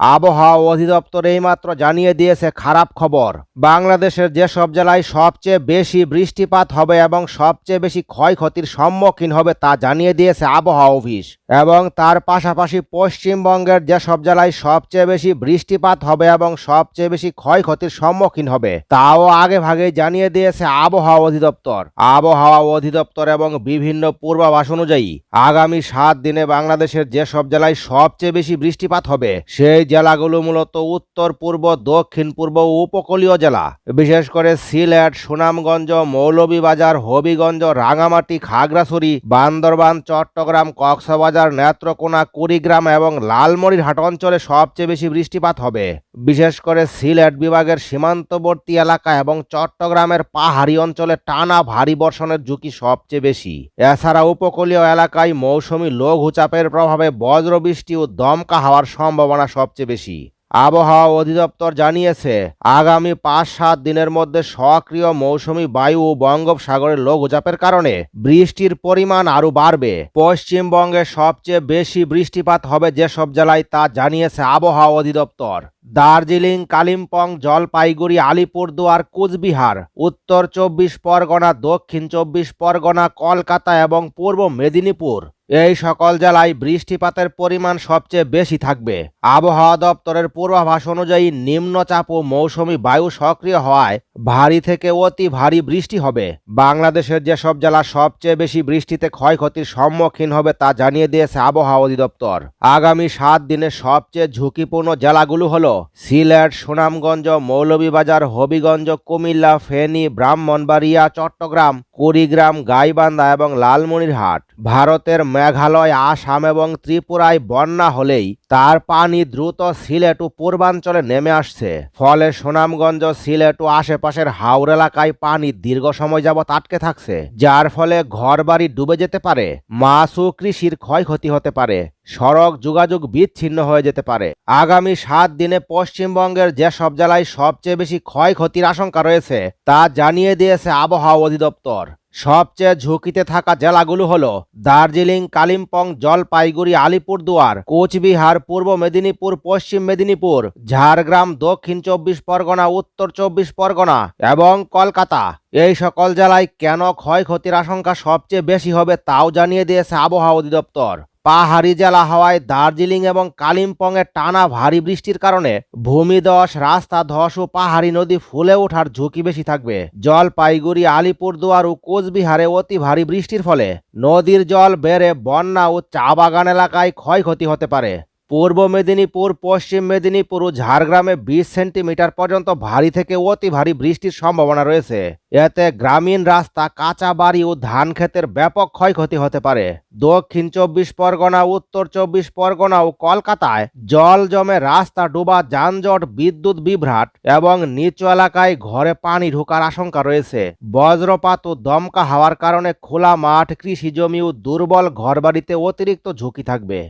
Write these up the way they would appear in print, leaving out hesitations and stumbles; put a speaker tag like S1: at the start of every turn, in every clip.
S1: আবহাওয়া অধিদপ্তর এইমাত্র জানিয়ে দিয়েছে খারাপ খবর। বাংলাদেশের যেসব জেলায় সবচেয়ে বেশি বৃষ্টিপাত হবে এবং সবচেয়ে বেশি ক্ষয়ক্ষতির সম্মুখীন হবে তা জানিয়ে দিয়েছে আবহাওয়া অফিস। এবং তার পাশাপাশি পশ্চিমবঙ্গের যেসব জেলায় সবচেয়ে বেশি বৃষ্টিপাত হবে এবং সবচেয়ে বেশি ক্ষয়ক্ষতির সম্মুখীন হবে তাও আগে ভাগেই জানিয়ে দিয়েছে আবহাওয়া অধিদপ্তর। আবহাওয়া অধিদপ্তর এবং বিভিন্ন পূর্বাভাস অনুযায়ী আগামী 7 দিনে বাংলাদেশের যেসব জেলায় সবচেয়ে বেশি বৃষ্টিপাত হবে সেই জেলাগুলো মূলত উত্তর পূর্ব, দক্ষিণ পূর্ব ও উপকূলীয় জেলা। বিশেষ করে সিলেট, সুনামগঞ্জ, মৌলভীবাজার, হবিগঞ্জ, রাঙামাটি, খাগড়াছড়ি, বান্দরবান, চট্টগ্রাম, কক্সবাজার, নেত্রকোনা, কুড়িগ্রাম এবং লালমনিরহাট অঞ্চলে সবচেয়ে বেশি বৃষ্টিপাত হবে। বিশেষ করে সিলেট বিভাগের সীমান্তবর্তী এলাকা এবং চট্টগ্রামের পাহাড়ি অঞ্চলে টানা ভারী বর্ষণের ঝুঁকি সবচেয়ে বেশি। এছাড়া উপকূলীয় এলাকায় মৌসুমী লঘুচাপের প্রভাবে বজ্রবৃষ্টি ও দমকা হওয়ার সম্ভাবনা সবচেয়ে বেশি। আবহাওয়া অধিদপ্তর জানিয়েছে আগামী 5-7 দিনের মধ্যে সক্রিয় মৌসুমী বায়ু ও বঙ্গোপসাগরের লঘুচাপের কারণে বৃষ্টির পরিমাণ আরও বাড়বে। পশ্চিমবঙ্গে সবচেয়ে বেশি বৃষ্টিপাত হবে যেসব জেলায় তা জানিয়েছে আবহাওয়া অধিদপ্তর। দার্জিলিং, কালিম্পং, জলপাইগুড়ি, আলিপুরদুয়ার, কোচবিহার, উত্তর 24 পরগনা, দক্ষিণ 24 পরগনা, কলকাতা এবং পূর্ব মেদিনীপুর এই সকল জেলায় বৃষ্টিপাতের পরিমাণ সবচেয়ে বেশি থাকবে। আবহাওয়া দপ্তরের পূর্বাভাস অনুযায়ী নিম্নচাপ ও মৌসুমী বায়ু সক্রিয় হওয়ায় ভারী থেকে অতি ভারী বৃষ্টি হবে। বাংলাদেশের যেসব জেলা সবচেয়ে বেশি বৃষ্টিতে ক্ষয়ক্ষতির সম্মুখীন হবে তা জানিয়ে দিয়েছে আবহাওয়া অধিদপ্তর। আগামী 7 দিনে সবচেয়ে ঝুঁকিপূর্ণ জেলাগুলো হলো সিলেট, সুনামগঞ্জ, মৌলভীবাজার, হবিগঞ্জ, কুমিল্লা, ফেনী, ব্রাহ্মণবাড়িয়া, চট্টগ্রাম, কুড়িগ্রাম, গাইবান্ধা এবং লালমনিরহাট। ভারতের মেঘালয়, আসাম এবং ত্রিপুরায় বন্যা হলেই তার পানি দ্রুত সিলেট ও পূর্বাঞ্চলে নেমে আসছে। ফলে সুনামগঞ্জ, সিলেট ও আশেপাশের হাওর এলাকায় পানি দীর্ঘ সময় যাবৎ আটকে থাকছে, যার ফলে ঘরবাড়ি ডুবে যেতে পারে, মাছ ও কৃষির ক্ষয়ক্ষতি হতে পারে, সড়ক যোগাযোগ বিচ্ছিন্ন হয়ে যেতে পারে। আগামী 7 দিনে পশ্চিমবঙ্গের যেসব জেলায় সবচেয়ে বেশি ক্ষয়ক্ষতির আশঙ্কা রয়েছে তা জানিয়ে দিয়েছে আবহাওয়া অধিদপ্তর। সবচেয়ে ঝুঁকিতে থাকা জেলাগুলো হলো দার্জিলিং, কালিম্পং, জলপাইগুড়ি, আলিপুরদুয়ার, কোচবিহার, পূর্ব মেদিনীপুর, পশ্চিম মেদিনীপুর, ঝাড়গ্রাম, দক্ষিণ 24 পরগনা, উত্তর 24 পরগনা এবং কলকাতা। এই সকল জেলায় কেন ক্ষয়ক্ষতির আশঙ্কা সবচেয়ে বেশি হবে তাও জানিয়ে দিয়েছে আবহাওয়া অধিদপ্তর। পাহাড়ি জেলা হওয়ায় দার্জিলিং এবং কালিম্পংয়ে টানা ভারী বৃষ্টির কারণে ভূমিধস, রাস্তা ধস ও পাহাড়ি নদী ফুলে ওঠার ঝুঁকি বেশি থাকবে। জলপাইগুড়ি, আলিপুরদুয়ার ও কোচবিহারে অতি ভারী বৃষ্টির ফলে নদীর জল বেড়ে বন্যা ও চা বাগান এলাকায় ক্ষয়ক্ষতি হতে পারে। পূর্ব মেদিনীপুর, পশ্চিম মেদিনীপুর ও ঝাড়গ্রামে 20 সেন্টিমিটার পর্যন্ত ভারী থেকে অতি ভারী বৃষ্টির সম্ভাবনা রয়েছে। এতে গ্রামীণ রাস্তা, কাঁচা বাড়ি ও ধান ক্ষেতের ব্যাপক ক্ষয়ক্ষতি হতে পারে। দক্ষিণ 24 পরগনা, উত্তর 24 পরগনা ও কলকাতায় জল জমে রাস্তা ডোবা, যানজট, বিদ্যুৎ বিভ্রাট এবং নিচু এলাকায় ঘরে পানি ঢোকার আশঙ্কা রয়েছে। বজ্রপাত ও দমকা হাওয়ার কারণে খোলা মাঠ, কৃষি জমি ও দুর্বল ঘরবাড়িতে অতিরিক্ত ঝুঁকি থাকবে।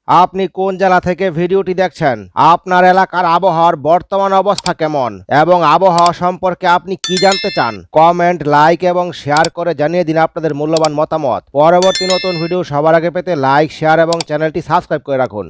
S1: আপনি কোন জেলা থেকে ভিডিওটি দেখছেন? আপনার এলাকার আবহাওয়ার বর্তমান অবস্থা কেমন এবং আবহাওয়া সম্পর্কে আপনি কি জানতে চান? কমেন্ট, লাইক এবং শেয়ার করে জানিয়ে দিন আপনাদের মূল্যবান মতামত। পরবর্তী নতুন ভিডিও সবার আগে পেতে লাইক, শেয়ার এবং চ্যানেলটি সাবস্ক্রাইব করে রাখুন।